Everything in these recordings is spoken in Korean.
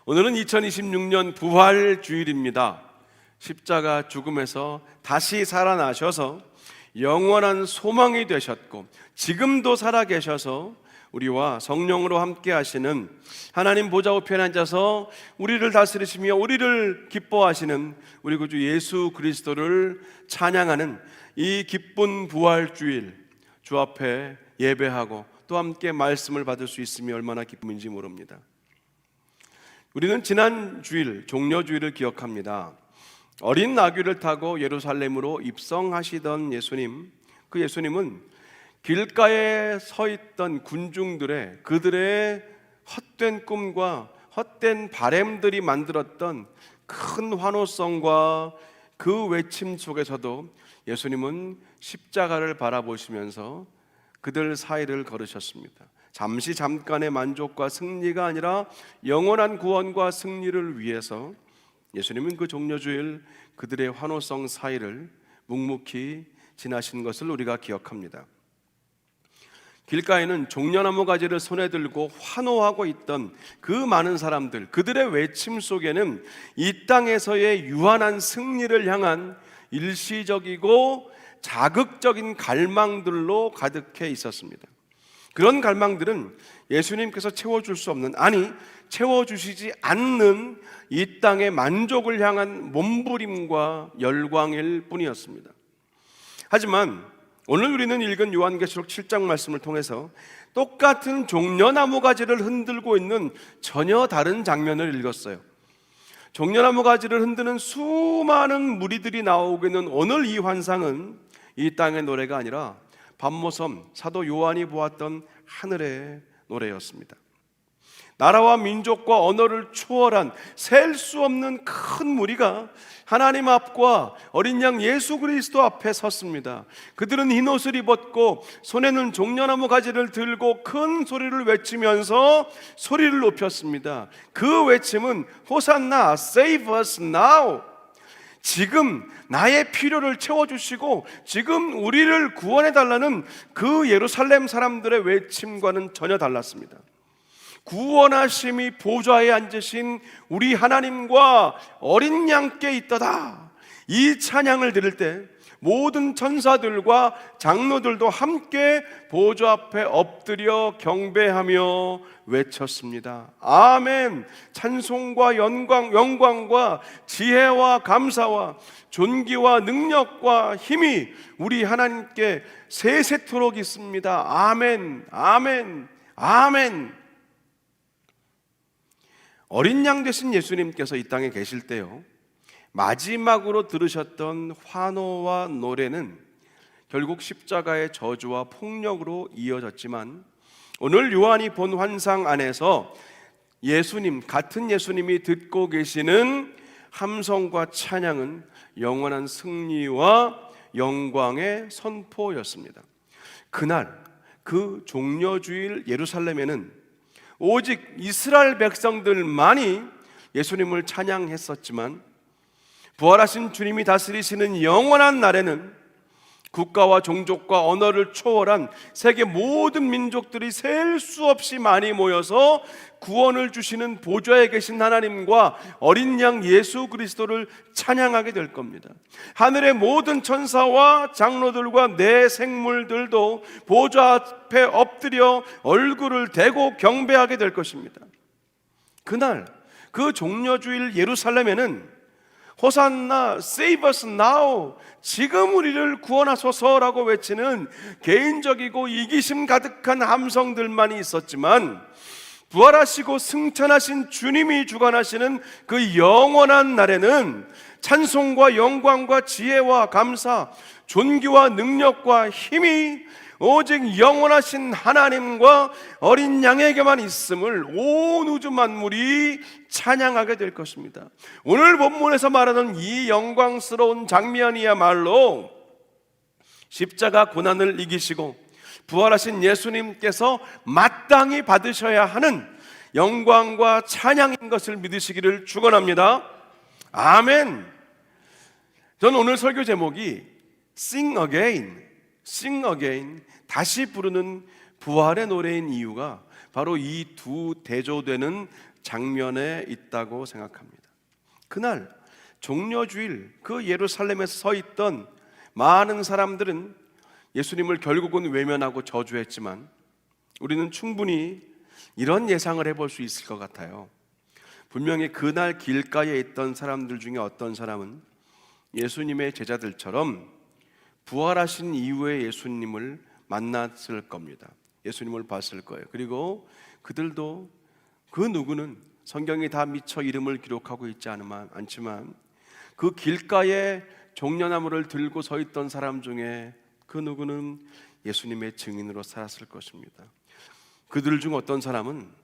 오늘은 2026년 부활주일입니다. 십자가 죽음에서 다시 살아나셔서 영원한 소망이 되셨고 지금도 살아계셔서 우리와 성령으로 함께 하시는 하나님 보좌 우편에 앉아서 우리를 다스리시며 우리를 기뻐하시는 우리 구주 예수 그리스도를 찬양하는 이 기쁜 부활주일, 주 앞에 예배하고 또 함께 말씀을 받을 수 있음이 얼마나 기쁨인지 모릅니다. 우리는 지난 주일, 종려주일을 기억합니다. 어린 나귀를 타고 예루살렘으로 입성하시던 예수님, 그 예수님은 길가에 서 있던 군중들의 그들의 헛된 꿈과 헛된 바램들이 만들었던 큰 환호성과 그 외침 속에서도 예수님은 십자가를 바라보시면서 그들 사이를 걸으셨습니다. 잠깐의 만족과 승리가 아니라 영원한 구원과 승리를 위해서 예수님은 그 종려주일 그들의 환호성 사이를 묵묵히 지나신 것을 우리가 기억합니다. 길가에는 종려나무 가지를 손에 들고 환호하고 있던 그 많은 사람들, 그들의 외침 속에는 이 땅에서의 유한한 승리를 향한 일시적이고 자극적인 갈망들로 가득해 있었습니다. 그런 갈망들은 예수님께서 채워줄 수 없는, 아니 채워주시지 않는 이 땅의 만족을 향한 몸부림과 열광일 뿐이었습니다. 하지만 오늘 우리는 읽은 요한계시록 7장 말씀을 통해서 똑같은 종려나무 가지를 흔들고 있는 전혀 다른 장면을 읽었어요. 종려나무 가지를 흔드는 수많은 무리들이 나오고 있는 오늘 이 환상은 이 땅의 노래가 아니라 밤모섬 사도 요한이 보았던 하늘의 노래였습니다. 나라와 민족과 언어를 초월한 셀 수 없는 큰 무리가 하나님 앞과 어린 양 예수 그리스도 앞에 섰습니다. 그들은 흰 옷을 입었고 손에는 종려나무 가지를 들고 큰 소리를 외치면서 소리를 높였습니다. 그 외침은 호산나, save us now. 지금 나의 필요를 채워주시고 지금 우리를 구원해달라는 그 예루살렘 사람들의 외침과는 전혀 달랐습니다. 구원하심이 보좌에 앉으신 우리 하나님과 어린 양께 있도다. 이 찬양을 들을 때 모든 천사들과 장로들도 함께 보좌 앞에 엎드려 경배하며 외쳤습니다. 아멘. 찬송과 영광과 지혜와 감사와 존귀와 능력과 힘이 우리 하나님께 세세토록 있습니다. 아멘, 아멘, 아멘. 어린 양 되신 예수님께서 이 땅에 계실 때요, 마지막으로 들으셨던 환호와 노래는 결국 십자가의 저주와 폭력으로 이어졌지만 오늘 요한이 본 환상 안에서 같은 예수님이 듣고 계시는 함성과 찬양은 영원한 승리와 영광의 선포였습니다. 그날 그 종려주일 예루살렘에는 오직 이스라엘 백성들만이 예수님을 찬양했었지만 부활하신 주님이 다스리시는 영원한 날에는 국가와 종족과 언어를 초월한 세계 모든 민족들이 셀 수 없이 많이 모여서 구원을 주시는 보좌에 계신 하나님과 어린 양 예수 그리스도를 찬양하게 될 겁니다. 하늘의 모든 천사와 장로들과 내 생물들도 보좌 앞에 엎드려 얼굴을 대고 경배하게 될 것입니다. 그날 그 종려주일 예루살렘에는 호산나, save us now, 지금 우리를 구원하소서라고 외치는 개인적이고 이기심 가득한 함성들만이 있었지만 부활하시고 승천하신 주님이 주관하시는 그 영원한 날에는 찬송과 영광과 지혜와 감사, 존귀와 능력과 힘이 오직 영원하신 하나님과 어린 양에게만 있음을 온 우주 만물이 찬양하게 될 것입니다. 오늘 본문에서 말하는 이 영광스러운 장면이야말로 십자가 고난을 이기시고 부활하신 예수님께서 마땅히 받으셔야 하는 영광과 찬양인 것을 믿으시기를 축원합니다. 아멘. 저는 오늘 설교 제목이 Sing Again, 다시 부르는 부활의 노래인 이유가 바로 이 두 대조되는 장면에 있다고 생각합니다. 그날 종려주일 그 예루살렘에서 서 있던 많은 사람들은 예수님을 결국은 외면하고 저주했지만 우리는 충분히 이런 예상을 해볼 수 있을 것 같아요. 분명히 그날 길가에 있던 사람들 중에 어떤 사람은 예수님의 제자들처럼 부활하신 이후에 예수님을 만났을 겁니다. 예수님을 봤을 거예요. 그리고 그들도 그 누구는 성경이 다 미처 이름을 기록하고 있지 않지만 그 길가에 종려나무를 들고 서 있던 사람 중에 그 누구는 예수님의 증인으로 살았을 것입니다. 그들 중 어떤 사람은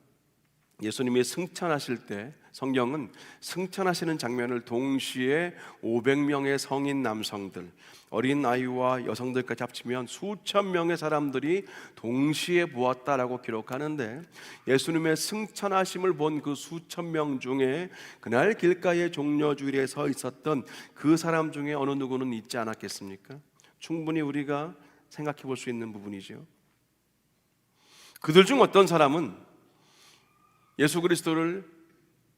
예수님이 승천하실 때 성경은 승천하시는 장면을 동시에 500명의 성인 남성들, 어린 아이와 여성들까지 합치면 수천 명의 사람들이 동시에 보았다라고 기록하는데, 예수님의 승천하심을 본 그 수천 명 중에 그날 길가에 종려주일에 서 있었던 그 사람 중에 어느 누구는 있지 않았겠습니까? 충분히 우리가 생각해 볼 수 있는 부분이죠. 그들 중 어떤 사람은 예수 그리스도를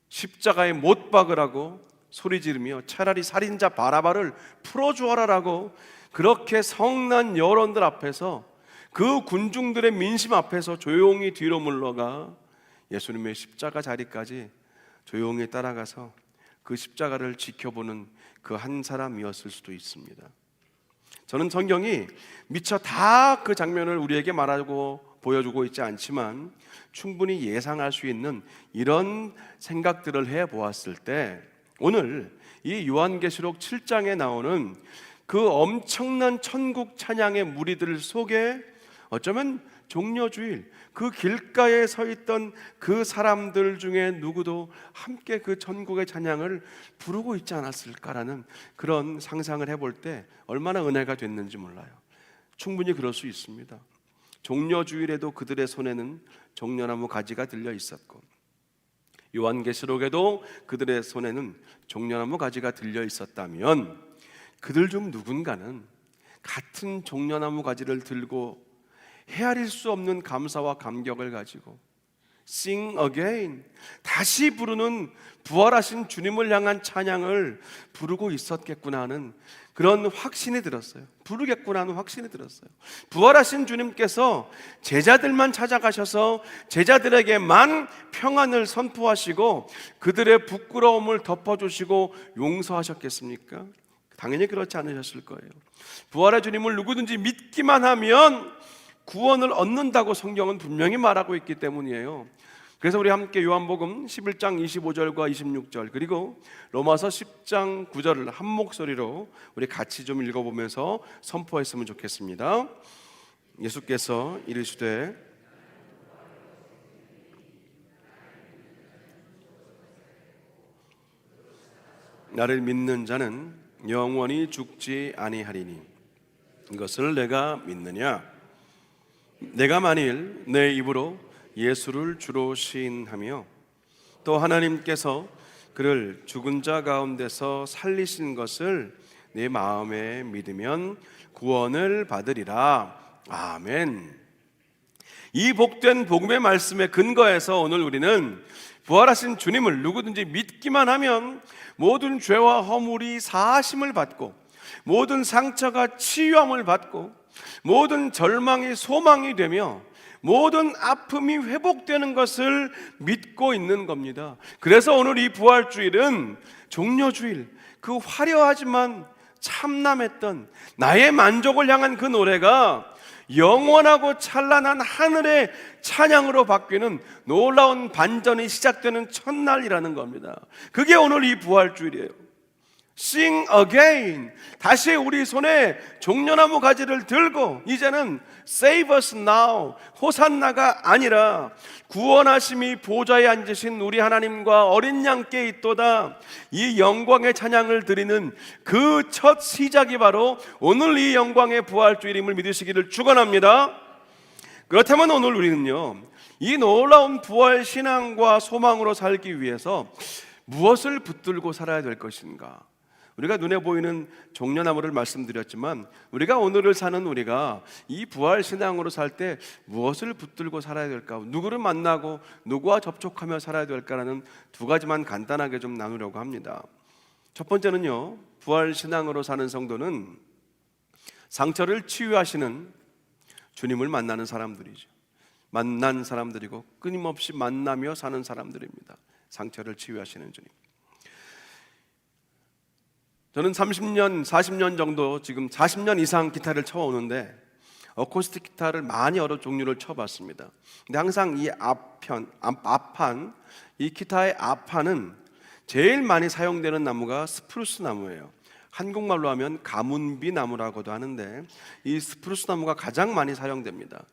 십자가에 못 박으라고 소리 지르며 차라리 살인자 바라바를 풀어주어라라고 그렇게 성난 여론들 앞에서, 그 군중들의 민심 앞에서 조용히 뒤로 물러가 예수님의 십자가 자리까지 조용히 따라가서 그 십자가를 지켜보는 그 한 사람이었을 수도 있습니다. 저는 성경이 미처 다 그 장면을 우리에게 말하고 보여주고 있지 않지만 충분히 예상할 수 있는 이런 생각들을 해보았을 때, 오늘 이 요한계시록 7장에 나오는 그 엄청난 천국 찬양의 무리들 속에 어쩌면 종려주일 그 길가에 서 있던 그 사람들 중에 누구도 함께 그 천국의 찬양을 부르고 있지 않았을까라는 그런 상상을 해볼 때 얼마나 은혜가 됐는지 몰라요. 충분히 그럴 수 있습니다. 종려주일에도 그들의 손에는 종려나무 가지가 들려 있었고, 요한계시록에도 그들의 손에는 종려나무 가지가 들려 있었다면 그들 중 누군가는 같은 종려나무 가지를 들고 헤아릴 수 없는 감사와 감격을 가지고 Sing again, 다시 부르는 부활하신 주님을 향한 찬양을 부르고 있었겠구나 하는 그런 확신이 들었어요. 부르겠구나 하는 확신이 들었어요. 부활하신 주님께서 제자들만 찾아가셔서 제자들에게만 평안을 선포하시고 그들의 부끄러움을 덮어주시고 용서하셨겠습니까? 당연히 그렇지 않으셨을 거예요. 부활의 주님을 누구든지 믿기만 하면 구원을 얻는다고 성경은 분명히 말하고 있기 때문이에요. 그래서 우리 함께 요한복음 11장 25절과 26절 그리고 로마서 10장 9절을 한 목소리로 우리 같이 좀 읽어보면서 선포했으면 좋겠습니다. 예수께서 이르시되 나를 믿는 자는 영원히 죽지 아니하리니 이것을 내가 믿느냐? 내가 만일 내 입으로 예수를 주로 시인하며 또 하나님께서 그를 죽은 자 가운데서 살리신 것을 내 마음에 믿으면 구원을 받으리라. 아멘. 이 복된 복음의 말씀에 근거해서 오늘 우리는 부활하신 주님을 누구든지 믿기만 하면 모든 죄와 허물이 사하심을 받고 모든 상처가 치유함을 받고 모든 절망이 소망이 되며 모든 아픔이 회복되는 것을 믿고 있는 겁니다. 그래서 오늘 이 부활주일은 종려주일, 그 화려하지만 참남했던 나의 만족을 향한 그 노래가 영원하고 찬란한 하늘의 찬양으로 바뀌는 놀라운 반전이 시작되는 첫날이라는 겁니다. 그게 오늘 이 부활주일이에요. Sing again, 다시 우리 손에 종려나무 가지를 들고 이제는 Save us now, 호산나가 아니라 구원하심이 보좌에 앉으신 우리 하나님과 어린 양께 있도다, 이 영광의 찬양을 드리는 그 첫 시작이 바로 오늘 이 영광의 부활주일임을 믿으시기를 축원합니다. 그렇다면 오늘 우리는요, 이 놀라운 부활 신앙과 소망으로 살기 위해서 무엇을 붙들고 살아야 될 것인가? 우리가 눈에 보이는 종려나무를 말씀드렸지만 우리가 오늘을 사는 우리가 이 부활 신앙으로 살 때 무엇을 붙들고 살아야 될까? 누구를 만나고 누구와 접촉하며 살아야 될까라는 두 가지만 간단하게 좀 나누려고 합니다. 첫 번째는요, 부활 신앙으로 사는 성도는 상처를 치유하시는 주님을 만나는 사람들이죠. 만난 사람들이고 끊임없이 만나며 사는 사람들입니다. 상처를 치유하시는 주님. 저는 30년, 40년 정도, 지금 40년 이상 기타를 쳐오는데 어쿠스틱 기타를 많이 여러 종류를 쳐봤습니다. 근데 항상 이 앞판, 이 기타의 앞판은 제일 많이 사용되는 나무가 스프루스 나무예요. 한국말로 하면 가문비 나무라고도 하는데 이 스프루스 나무가 가장 많이 사용됩니다.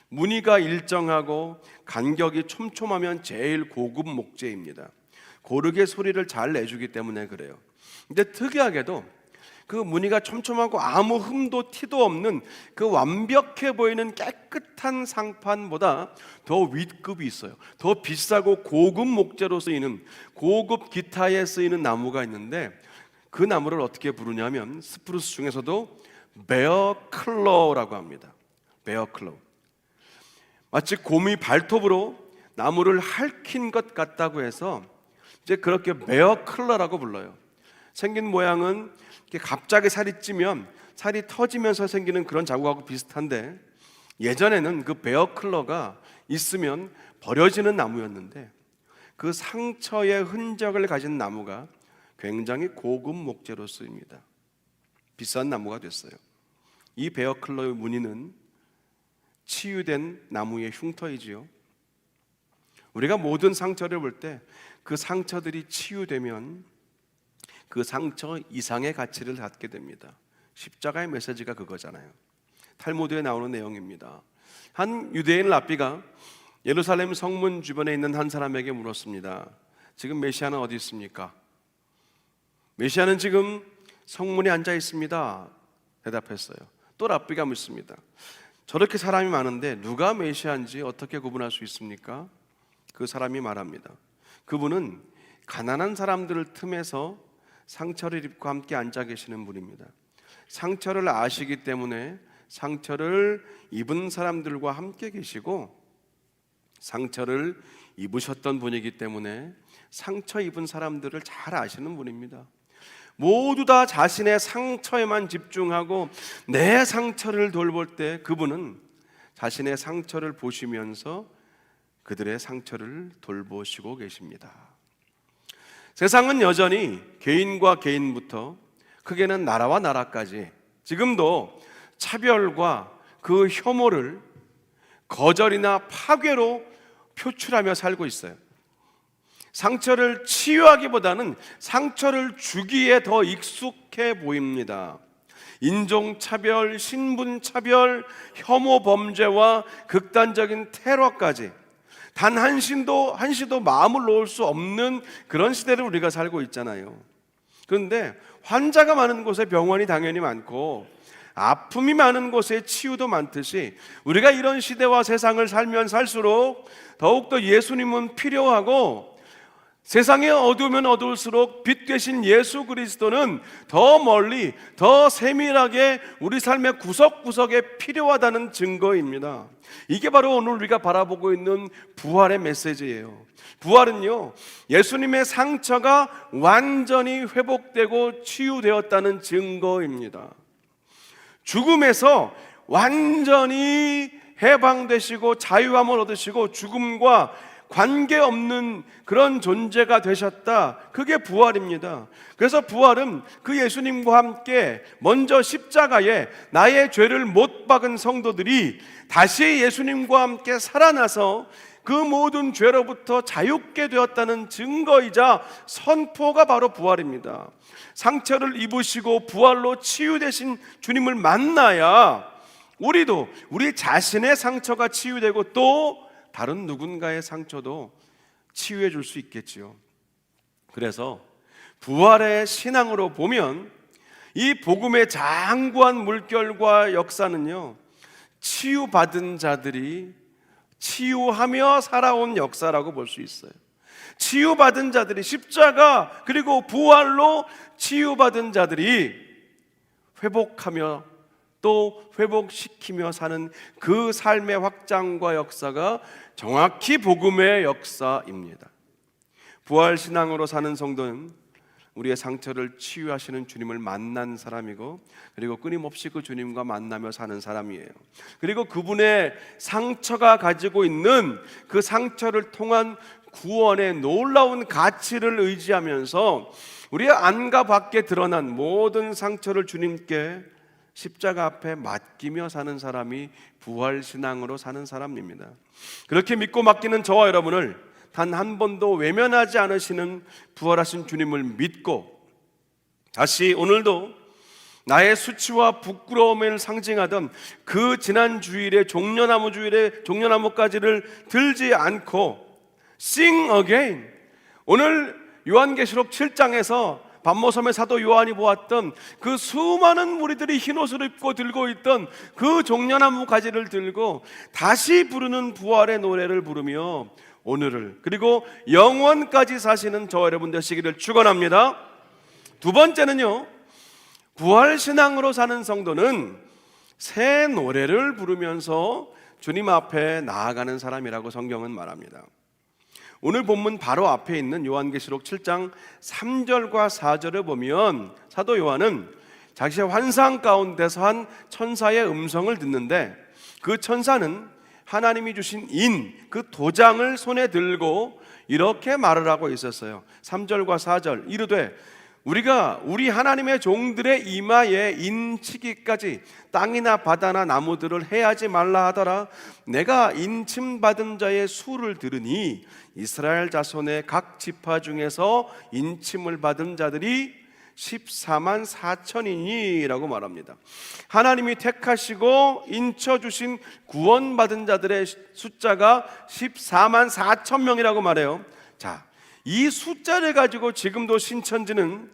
무늬가 일정하고 간격이 촘촘하면 제일 고급 목재입니다. 고르게 소리를 잘 내주기 때문에 그래요. 근데 특이하게도 그 무늬가 촘촘하고 아무 흠도 티도 없는 그 완벽해 보이는 깨끗한 상판보다 더 윗급이 있어요. 더 비싸고 고급 목재로 쓰이는, 고급 기타에 쓰이는 나무가 있는데 그 나무를 어떻게 부르냐면 스프루스 중에서도 베어클로우라고 합니다. 베어클로우. 마치 곰이 발톱으로 나무를 핥힌 것 같다고 해서 이제 그렇게 베어클로우라고 불러요. 생긴 모양은 이렇게 갑자기 살이 찌면 살이 터지면서 생기는 그런 자국하고 비슷한데 예전에는 그 베어클로가 있으면 버려지는 나무였는데 그 상처의 흔적을 가진 나무가 굉장히 고급 목재로 쓰입니다. 비싼 나무가 됐어요. 이 베어클로의 무늬는 치유된 나무의 흉터이지요. 우리가 모든 상처를 볼 때 그 상처들이 치유되면 그 상처 이상의 가치를 갖게 됩니다. 십자가의 메시지가 그거잖아요. 탈무드에 나오는 내용입니다. 한 유대인 랍비가 예루살렘 성문 주변에 있는 한 사람에게 물었습니다. 지금 메시아는 어디 있습니까? 메시아는 지금 성문에 앉아 있습니다. 대답했어요. 또 랍비가 묻습니다. 저렇게 사람이 많은데 누가 메시아인지 어떻게 구분할 수 있습니까? 그 사람이 말합니다. 그분은 가난한 사람들을 틈에서 상처를 입고 함께 앉아 계시는 분입니다. 상처를 아시기 때문에 상처를 입은 사람들과 함께 계시고 상처를 입으셨던 분이기 때문에 상처 입은 사람들을 잘 아시는 분입니다. 모두 다 자신의 상처에만 집중하고 내 상처를 돌볼 때 그분은 자신의 상처를 보시면서 그들의 상처를 돌보시고 계십니다. 세상은 여전히 개인과 개인부터 크게는 나라와 나라까지 지금도 차별과 그 혐오를 거절이나 파괴로 표출하며 살고 있어요. 상처를 치유하기보다는 상처를 주기에 더 익숙해 보입니다. 인종차별, 신분차별, 혐오 범죄와 극단적인 테러까지 단 한시도 마음을 놓을 수 없는 그런 시대를 우리가 살고 있잖아요. 그런데 환자가 많은 곳에 병원이 당연히 많고 아픔이 많은 곳에 치유도 많듯이 우리가 이런 시대와 세상을 살면 살수록 더욱더 예수님은 필요하고 세상에 어두우면 어두울수록 빛 되신 예수 그리스도는 더 멀리 더 세밀하게 우리 삶의 구석구석에 필요하다는 증거입니다. 이게 바로 오늘 우리가 바라보고 있는 부활의 메시지예요. 부활은요, 예수님의 상처가 완전히 회복되고 치유되었다는 증거입니다. 죽음에서 완전히 해방되시고 자유함을 얻으시고 죽음과 관계없는 그런 존재가 되셨다. 그게 부활입니다. 그래서 부활은 그 예수님과 함께 먼저 십자가에 나의 죄를 못 박은 성도들이 다시 예수님과 함께 살아나서 그 모든 죄로부터 자유케 되었다는 증거이자 선포가 바로 부활입니다. 상처를 입으시고 부활로 치유되신 주님을 만나야 우리도 우리 자신의 상처가 치유되고 또 다른 누군가의 상처도 치유해 줄 수 있겠지요. 그래서 부활의 신앙으로 보면 이 복음의 장구한 물결과 역사는요, 치유받은 자들이 치유하며 살아온 역사라고 볼 수 있어요. 치유받은 자들이, 십자가 그리고 부활로 치유받은 자들이 회복하며 또 회복시키며 사는 그 삶의 확장과 역사가 정확히 복음의 역사입니다. 부활신앙으로 사는 성도는 우리의 상처를 치유하시는 주님을 만난 사람이고, 그리고 끊임없이 그 주님과 만나며 사는 사람이에요. 그리고 그분의 상처가 가지고 있는 그 상처를 통한 구원의 놀라운 가치를 의지하면서 우리의 안과 밖에 드러난 모든 상처를 주님께 십자가 앞에 맡기며 사는 사람이 부활신앙으로 사는 사람입니다. 그렇게 믿고 맡기는 저와 여러분을 단 한 번도 외면하지 않으시는 부활하신 주님을 믿고, 다시 오늘도 나의 수치와 부끄러움을 상징하던 그 지난 주일의 종려나무가지를 들지 않고 Sing again, 오늘 요한계시록 7장에서 반모섬의 사도 요한이 보았던 그 수많은 무리들이 흰 옷을 입고 들고 있던 그 종려나무 가지를 들고 다시 부르는 부활의 노래를 부르며 오늘을, 그리고 영원까지 사시는 저와 여러분 되시기를 축원합니다. 두 번째는요, 부활신앙으로 사는 성도는 새 노래를 부르면서 주님 앞에 나아가는 사람이라고 성경은 말합니다. 오늘 본문 바로 앞에 있는 요한계시록 7장 3절과 4절을 보면 사도 요한은 자신의 환상 가운데서 한 천사의 음성을 듣는데, 그 천사는 하나님이 주신 그 도장을 손에 들고 이렇게 말을 하고 있었어요. 3절과 4절 이르되 우리가 우리 하나님의 종들의 이마에 인치기까지 땅이나 바다나 나무들을 해하지 말라 하더라. 내가 인침받은 자의 수를 들으니 이스라엘 자손의 각 지파 중에서 인침을 받은 자들이 14만 4천이니 라고 말합니다. 하나님이 택하시고 인쳐주신 구원받은 자들의 숫자가 14만 4천 명이라고 말해요. 자, 이 숫자를 가지고 지금도 신천지는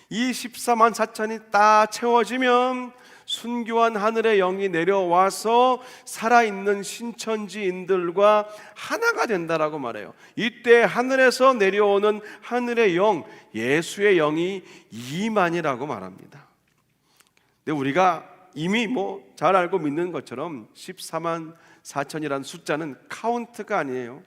이 14만 4천이 다 채워지면 순교한 하늘의 영이 내려와서 살아있는 신천지인들과 하나가 된다라고 말해요. 이때 하늘에서 내려오는 하늘의 영, 예수의 영이 2만이라고 말합니다. 근데 우리가 이미 잘 알고 믿는 것처럼 14만 4천이라는 숫자는 카운트가 아니에요.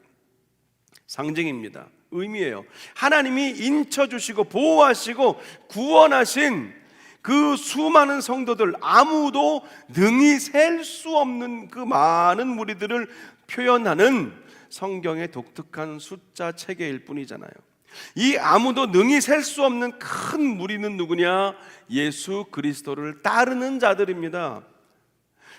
상징입니다. 의미예요. 하나님이 인쳐주시고 보호하시고 구원하신 그 수많은 성도들, 아무도 능히 셀 수 없는 그 많은 무리들을 표현하는 성경의 독특한 숫자 체계일 뿐이잖아요. 이 아무도 능히 셀 수 없는 큰 무리는 누구냐? 예수 그리스도를 따르는 자들입니다.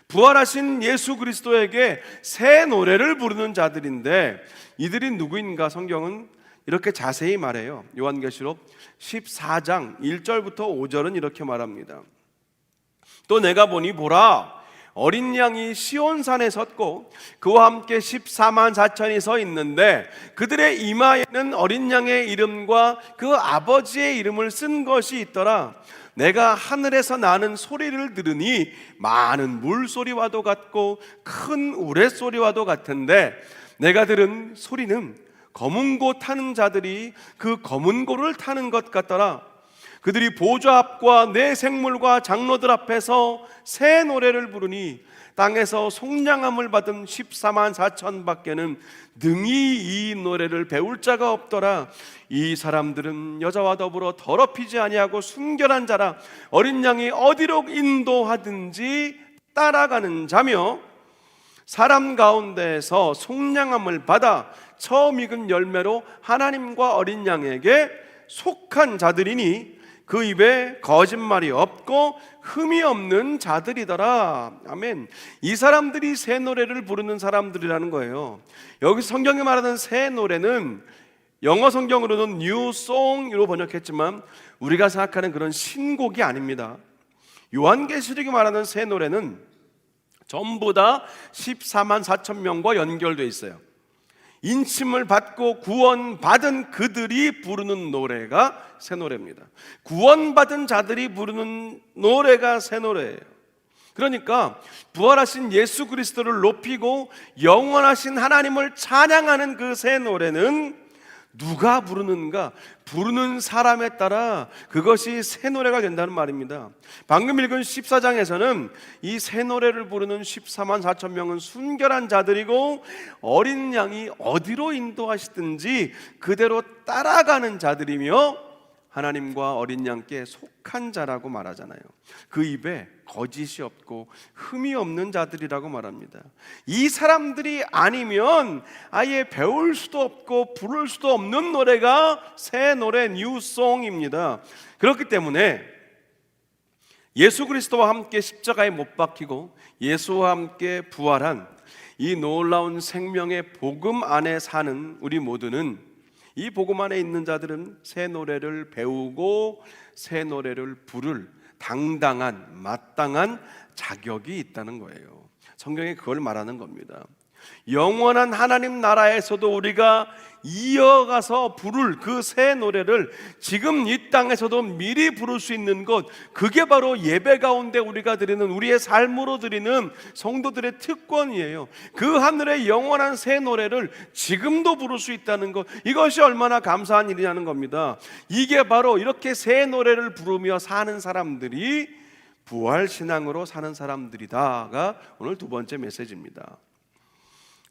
부활하신 예수 그리스도에게 새 노래를 부르는 자들인데, 이들이 누구인가 성경은 이렇게 자세히 말해요. 요한계시록 14장 1절부터 5절은 이렇게 말합니다. 또 내가 보니 보라, 어린 양이 시온산에 섰고 그와 함께 14만 4천이 서 있는데 그들의 이마에는 어린 양의 이름과 그 아버지의 이름을 쓴 것이 있더라. 내가 하늘에서 나는 소리를 들으니 많은 물소리와도 같고 큰 우레소리와도 같은데, 내가 들은 소리는 검은 고 타는 자들이 그 검은 고를 타는 것 같더라. 그들이 보좌 앞과 내 생물과 장로들 앞에서 새 노래를 부르니 땅에서 속량함을 받은 14만 4천 밖에는 능히 이 노래를 배울 자가 없더라. 이 사람들은 여자와 더불어 더럽히지 아니하고 순결한 자라. 어린 양이 어디로 인도하든지 따라가는 자며 사람 가운데에서 속량함을 받아 처음 익은 열매로 하나님과 어린 양에게 속한 자들이니 그 입에 거짓말이 없고 흠이 없는 자들이더라. 아멘. 이 사람들이 새 노래를 부르는 사람들이라는 거예요. 여기 성경이 말하는 새 노래는 영어 성경으로는 New Song으로 번역했지만 우리가 생각하는 그런 신곡이 아닙니다. 요한계시록이 말하는 새 노래는 전부 다 14만 4천 명과 연결되어 있어요. 인침을 받고 구원받은 그들이 부르는 노래가 새 노래입니다. 구원받은 자들이 부르는 노래가 새 노래예요. 그러니까 부활하신 예수 그리스도를 높이고 영원하신 하나님을 찬양하는 그 새 노래는 누가 부르는가? 부르는 사람에 따라 그것이 새 노래가 된다는 말입니다. 방금 읽은 14장에서는 이 새 노래를 부르는 14만 4천 명은 순결한 자들이고 어린 양이 어디로 인도하시든지 그대로 따라가는 자들이며 하나님과 어린 양께 속한 자라고 말하잖아요. 그 입에 거짓이 없고 흠이 없는 자들이라고 말합니다. 이 사람들이 아니면 아예 배울 수도 없고 부를 수도 없는 노래가 새 노래, 뉴송입니다. 그렇기 때문에 예수 그리스도와 함께 십자가에 못 박히고 예수와 함께 부활한 이 놀라운 생명의 복음 안에 사는 우리 모두는, 이 복음 안에 있는 자들은 새 노래를 배우고 새 노래를 부를 당당한, 마땅한 자격이 있다는 거예요. 성경에 그걸 말하는 겁니다. 영원한 하나님 나라에서도 우리가 이어가서 부를 그 새 노래를 지금 이 땅에서도 미리 부를 수 있는 것, 그게 바로 예배 가운데 우리가 드리는, 우리의 삶으로 드리는 성도들의 특권이에요. 그 하늘의 영원한 새 노래를 지금도 부를 수 있다는 것, 이것이 얼마나 감사한 일이냐는 겁니다. 이게 바로 이렇게 새 노래를 부르며 사는 사람들이 부활신앙으로 사는 사람들이다가 오늘 두 번째 메시지입니다.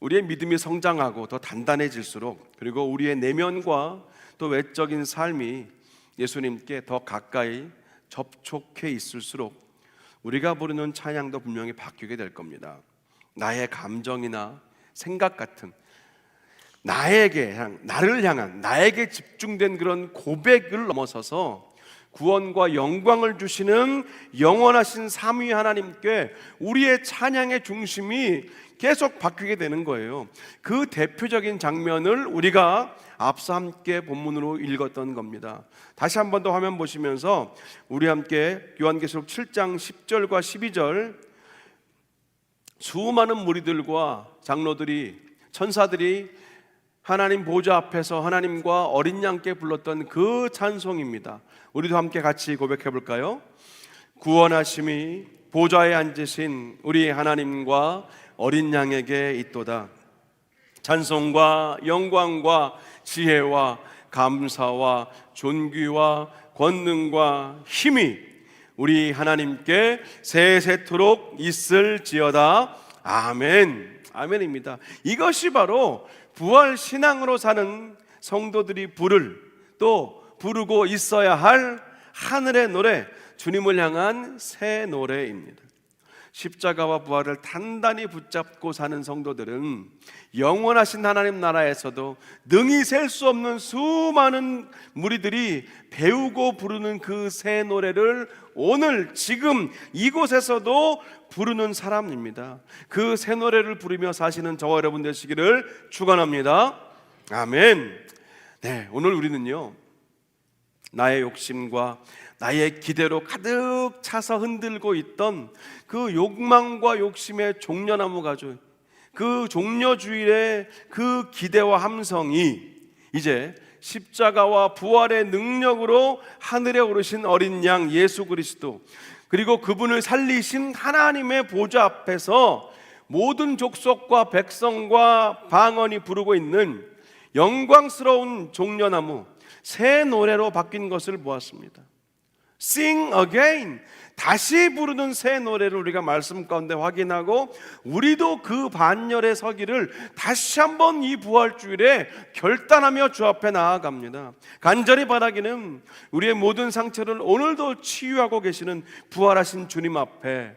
우리의 믿음이 성장하고 더 단단해질수록, 그리고 우리의 내면과 또 외적인 삶이 예수님께 더 가까이 접촉해 있을수록 우리가 부르는 찬양도 분명히 바뀌게 될 겁니다. 나의 감정이나 생각 같은 나를 향한 나에게 집중된 그런 고백을 넘어서서 구원과 영광을 주시는 영원하신 삼위 하나님께 우리의 찬양의 중심이 계속 바뀌게 되는 거예요. 그 대표적인 장면을 우리가 앞서 함께 본문으로 읽었던 겁니다. 다시 한 번 더 화면 보시면서 우리 함께 요한계시록 7장 10절과 12절, 수많은 무리들과 장로들이, 천사들이 하나님 보좌 앞에서 하나님과 어린 양께 불렀던 그 찬송입니다. 우리도 함께 같이 고백해 볼까요? 구원하심이 보좌에 앉으신 우리 하나님과 어린 양에게 있도다. 찬송과 영광과 지혜와 감사와 존귀와 권능과 힘이 우리 하나님께 세세토록 있을지어다. 아멘. 아멘입니다. 이것이 바로 부활 신앙으로 사는 성도들이 또 부르고 있어야 할 하늘의 노래, 주님을 향한 새 노래입니다. 십자가와 부활을 단단히 붙잡고 사는 성도들은 영원하신 하나님 나라에서도 능히 셀 수 없는 수많은 무리들이 배우고 부르는 그 새 노래를 오늘 지금 이곳에서도 부르는 사람입니다. 그 새 노래를 부르며 사시는 저와 여러분 되시기를 축원합니다. 아멘. 네, 오늘 우리는요, 나의 욕심과 나의 기대로 가득 차서 흔들고 있던 그 욕망과 욕심의 종려나무 가죽, 그 종려주일의 그 기대와 함성이 이제 십자가와 부활의 능력으로 하늘에 오르신 어린 양 예수 그리스도, 그리고 그분을 살리신 하나님의 보좌 앞에서 모든 족속과 백성과 방언이 부르고 있는 영광스러운 종려나무, 새 노래로 바뀐 것을 보았습니다. Sing again, 다시 부르는 새 노래를 우리가 말씀 가운데 확인하고, 우리도 그 반열에 서기를 다시 한번 이 부활주일에 결단하며 주 앞에 나아갑니다. 간절히 바라기는 우리의 모든 상처를 오늘도 치유하고 계시는 부활하신 주님 앞에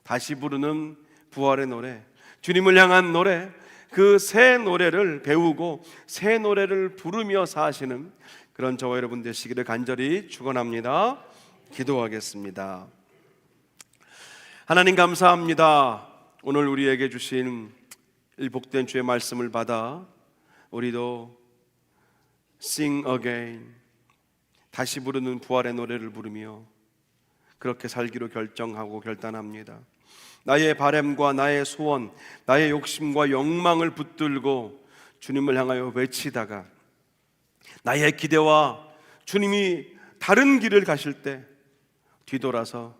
다시 부르는 부활의 노래, 주님을 향한 노래, 그 새 노래를 배우고 새 노래를 부르며 사시는 그런 저와 여러분 되시기를 간절히 축원합니다. 기도하겠습니다. 하나님 감사합니다. 오늘 우리에게 주신 이 복된 주의 말씀을 받아 우리도 Sing again, 다시 부르는 부활의 노래를 부르며 그렇게 살기로 결정하고 결단합니다. 나의 바램과 나의 소원, 나의 욕심과 욕망을 붙들고 주님을 향하여 외치다가 나의 기대와 주님이 다른 길을 가실 때 뒤돌아서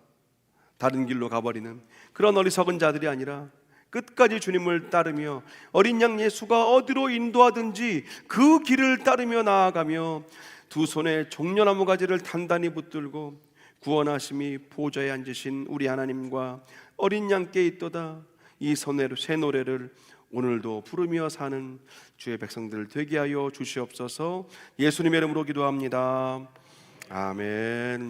다른 길로 가버리는 그런 어리석은 자들이 아니라 끝까지 주님을 따르며 어린 양 예수가 어디로 인도하든지 그 길을 따르며 나아가며 두 손에 종려나무 가지를 단단히 붙들고 구원하심이 보좌에 앉으신 우리 하나님과 어린 양께 있도다. 이 새 노래를 오늘도 부르며 사는 주의 백성들 되게 하여 주시옵소서. 예수님의 이름으로 기도합니다. 아멘.